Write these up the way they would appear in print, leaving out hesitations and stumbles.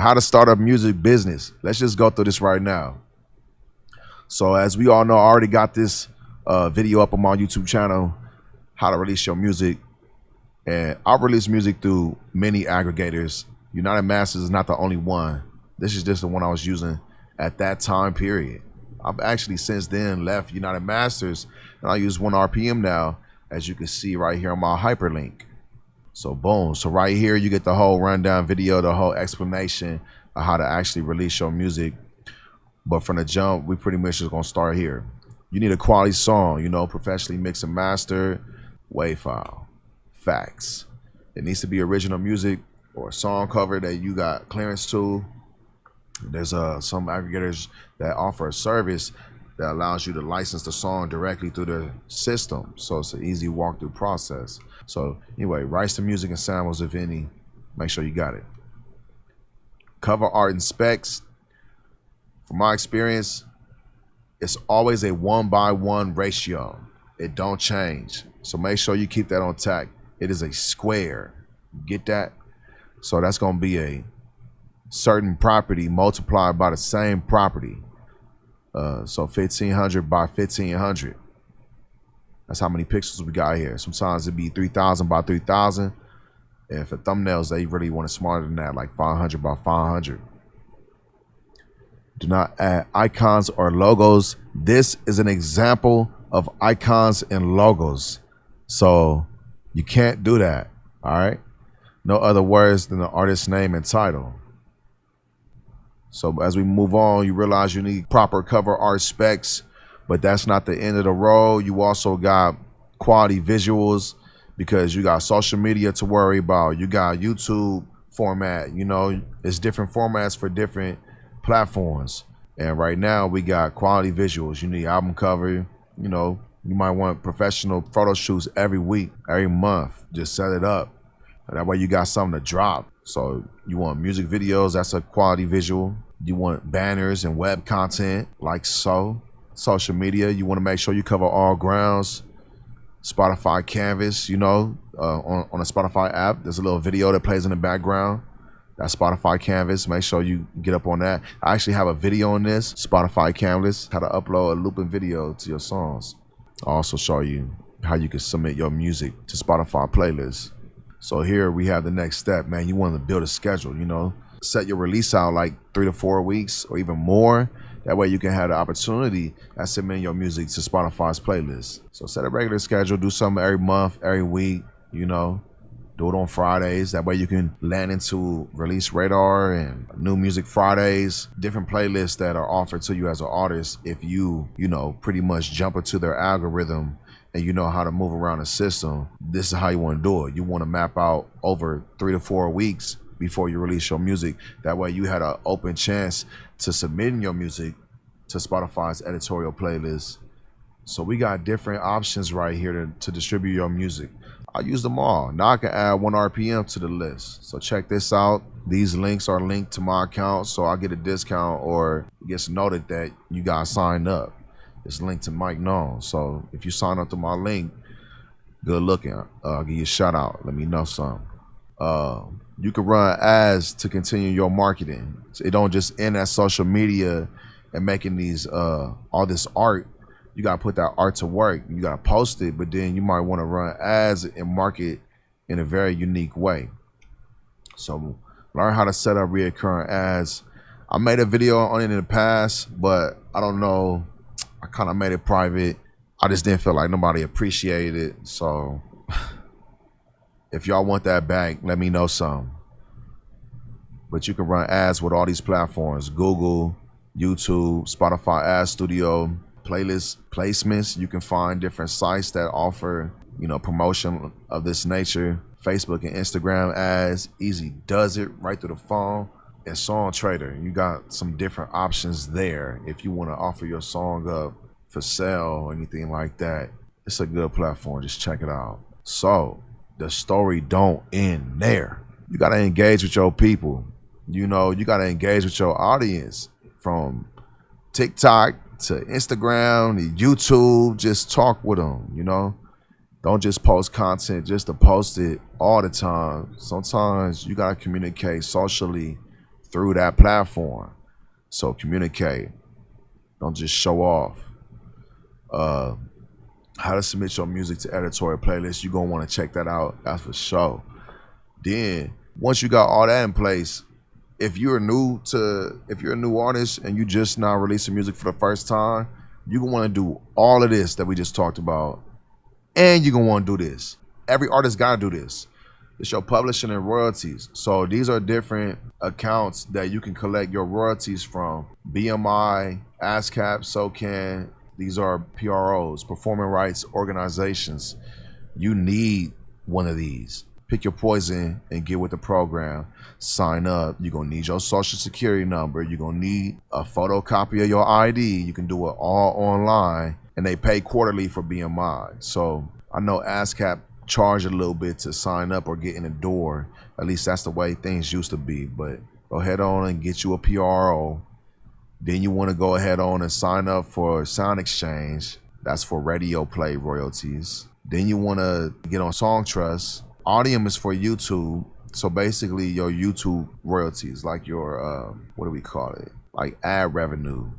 how to start a music business. Let's just go through this right now. So as we all know, I already got this video up on my YouTube channel, how to release your music. And I release music through many aggregators. United Masters is not the only one. This is just the one I was using at that time period. I've actually since then left United Masters and I use 1RPM now, as you can see right here on my hyperlink. So boom, so right here you get the whole rundown video, the whole explanation of how to actually release your music. But from the jump, we pretty much just gonna start here. You need a quality song, you know, professionally mixed and mastered, WAV file, facts. It needs to be original music or a song cover that you got clearance to. There's some aggregators that offer a service that allows you to license the song directly through the system. So it's an easy walkthrough process. So anyway, rights to music and samples, if any, make sure you got it. Cover art and specs. From my experience, it's always a 1:1 ratio. It don't change. So make sure you keep that on tack. It is a square. Get that? So that's gonna be a certain property multiplied by the same property. So 1500 by 1500. That's how many pixels we got here. Sometimes it'd be 3000 by 3000. And for thumbnails, they really want it smarter than that, like 500 by 500. Do not add icons or logos. This is an example of icons and logos. So you can't do that, all right? No other words than the artist's name and title. So as we move on, you realize you need proper cover art specs, but that's not the end of the road. You also got quality visuals because you got social media to worry about. You got YouTube format, you know, it's different formats for different platforms. And right now we got quality visuals. You need album cover, you know, you might want professional photo shoots every week, every month. Just set it up. That way you got something to drop. So you want music videos, that's a quality visual. You want banners and web content like so. Social media, you want to make sure you cover all grounds. Spotify Canvas, you know, on a Spotify app, there's a little video that plays in the background. That's Spotify Canvas. Make sure you get up on that. I actually have a video on this, Spotify Canvas, how to upload a looping video to your songs. I'll also show you how you can submit your music to Spotify playlists. So here we have the next step, man. You want to build a schedule, you know, set your release out like 3 to 4 weeks or even more. That way you can have the opportunity at submitting your music to Spotify's playlist. So set a regular schedule, do something every month, every week, you know, do it on Fridays. That way you can land into Release Radar and New Music Fridays, different playlists that are offered to you as an artist if you know, pretty much jump into their algorithm and you know how to move around the system. This is how you want to do it. You want to map out over 3 to 4 weeks before you release your music. That way you had an open chance to submitting your music to Spotify's editorial playlist. So we got different options right here to distribute your music. I use them all. Now I can add 1RPM to the list. So check this out. These links are linked to my account, so I get a discount or it gets noted that you guys signed up. It's linked to Mike Known. So if you sign up to my link, good looking. I'll give you a shout out. Let me know something. You can run ads to continue your marketing. So it don't just end at social media and making these all this art. You gotta put that art to work. You gotta post it, but then you might want to run ads and market in a very unique way. So learn how to set up reoccurring ads. I made a video on it in the past, but I don't know. I kind of made it private. I just didn't feel like nobody appreciated it. So if y'all want that back, let me know some. But you can run ads with all these platforms: Google, YouTube, Spotify Ad Studio, playlist placements. You can find different sites that offer, you know, promotion of this nature. Facebook and Instagram ads, easy does it right through the phone. And Song Trader, you got some different options there if you want to offer your song up for sale or anything like that. It's a good platform. Just check it out. So the story don't end there. You got to engage with your people. You know, you got to engage with your audience from TikTok to Instagram to YouTube. Just talk with them, you know. Don't just post content just to post it all the time. Sometimes you got to communicate socially through that platform. So communicate. Don't just show off. How to submit your music to editorial playlists. You're gonna want to check that out. That's for sure. Then once you got all that in place, if you're a new artist and you just now releasing music for the first time, you're gonna want to do all of this that we just talked about, and you're gonna want to do this. Every artist gotta do this. It's your publishing and royalties. So these are different accounts that you can collect your royalties from. BMI, ASCAP, SOCAN. These are PROs, performing rights organizations. You need one of these. Pick your poison and get with the program. Sign up. You're going to need your social security number. You're going to need a photocopy of your ID. You can do it all online, and they pay quarterly for BMI. So I know ASCAP charge a little bit to sign up or get in the door. At least that's the way things used to be. But go ahead on and get you a PRO. Then you want to go ahead on and sign up for Sound Exchange. That's for radio play royalties. Then you want to get on Songtrust. Audium is for YouTube. So basically your YouTube royalties, like your, what do we call it? Like ad revenue.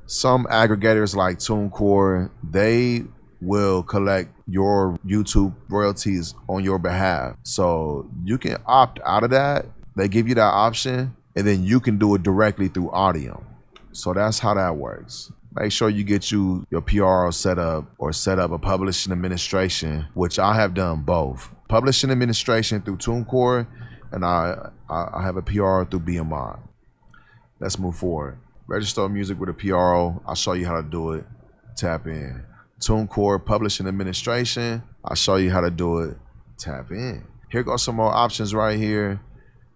Some aggregators like TuneCore, they will collect your YouTube royalties on your behalf. So you can opt out of that. They give you that option, and then you can do it directly through Audium. So that's how that works. Make sure you get your PRO set up, or set up a publishing administration, which I have done both. Publishing administration through TuneCore, and I have a PRO through BMI. Let's move forward. Register music with a PRO. I'll show you how to do it. Tap in. TuneCore publishing administration. I'll show you how to do it. Tap in. Here goes some more options right here.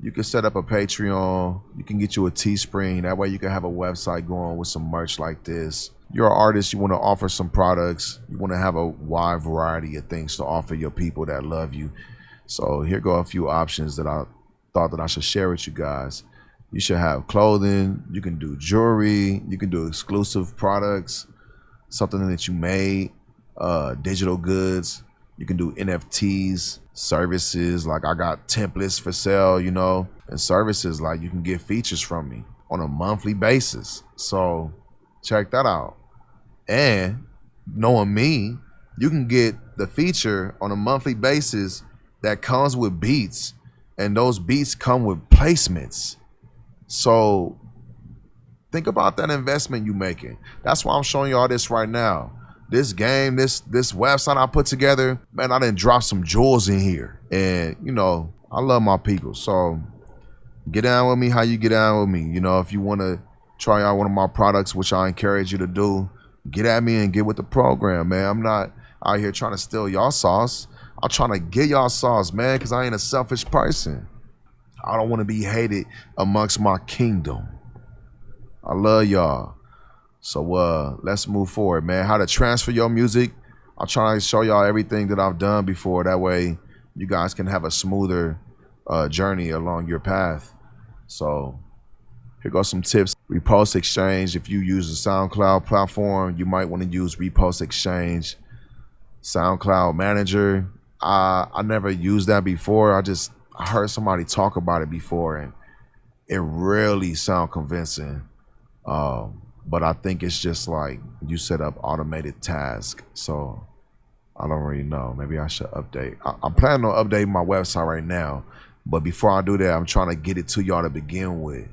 You can set up a Patreon. You can get you a Teespring. That way you can have a website going with some merch like this. You're an artist. You want to offer some products. You want to have a wide variety of things to offer your people that love you. So here go a few options that I thought that I should share with you guys. You should have clothing. You can do jewelry. You can do exclusive products, something that you made, digital goods. You can do NFTs, services, like I got templates for sale, you know, and services like you can get features from me on a monthly basis. So check that out. And knowing me, you can get the feature on a monthly basis that comes with beats, and those beats come with placements. So think about that investment you're making. That's why I'm showing you all this right now. This game, this website I put together, man, I done dropped some jewels in here. And, you know, I love my people. So get down with me how you get down with me. You know, if you want to try out one of my products, which I encourage you to do, get at me and get with the program, man. I'm not out here trying to steal y'all sauce. I'm trying to get y'all sauce, man, because I ain't a selfish person. I don't want to be hated amongst my kingdom. I love y'all. So let's move forward, man. How to transfer your music. I'll try to show y'all everything that I've done before. That way you guys can have a smoother journey along your path. So here goes some tips. Repost Exchange. If you use the SoundCloud platform, you might want to use Repost Exchange. SoundCloud Manager. I never used that before. I heard somebody talk about it before, and it really sound convincing. But I think it's just like you set up automated tasks. So I don't really know. Maybe I should update. I'm planning on updating my website right now. But before I do that, I'm trying to get it to y'all to begin with.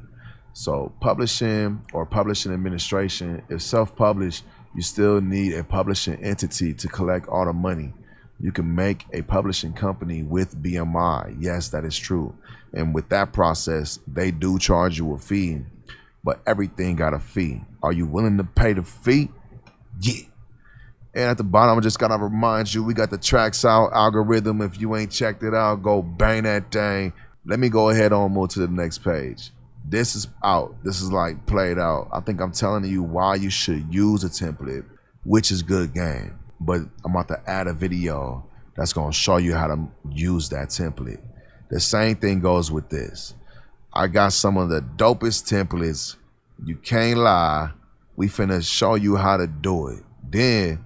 So publishing or publishing administration, if self-published, you still need a publishing entity to collect all the money. You can make a publishing company with BMI. Yes, that is true. And with that process, they do charge you a fee. But everything got a fee. Are you willing to pay the fee? Yeah. And at the bottom, I just gotta remind you, we got the Tracks Out algorithm. If you ain't checked it out, go bang that thing. Let me go ahead and move to the next page. This is out. This is like played out. I think I'm telling you why you should use a template, which is good game. But I'm about to add a video that's gonna show you how to use that template. The same thing goes with this. I got some of the dopest templates. You can't lie. We finna show you how to do it. Then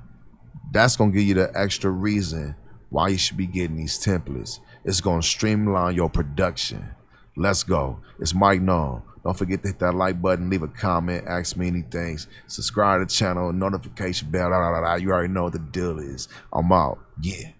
that's gonna give you the extra reason why you should be getting these templates. It's gonna streamline your production. Let's go. It's Mike Nome, Don't forget to hit that like button, leave a comment, ask me anything, subscribe to the channel, notification bell, blah, blah, blah, blah. You already know what the deal is. I'm out. Yeah.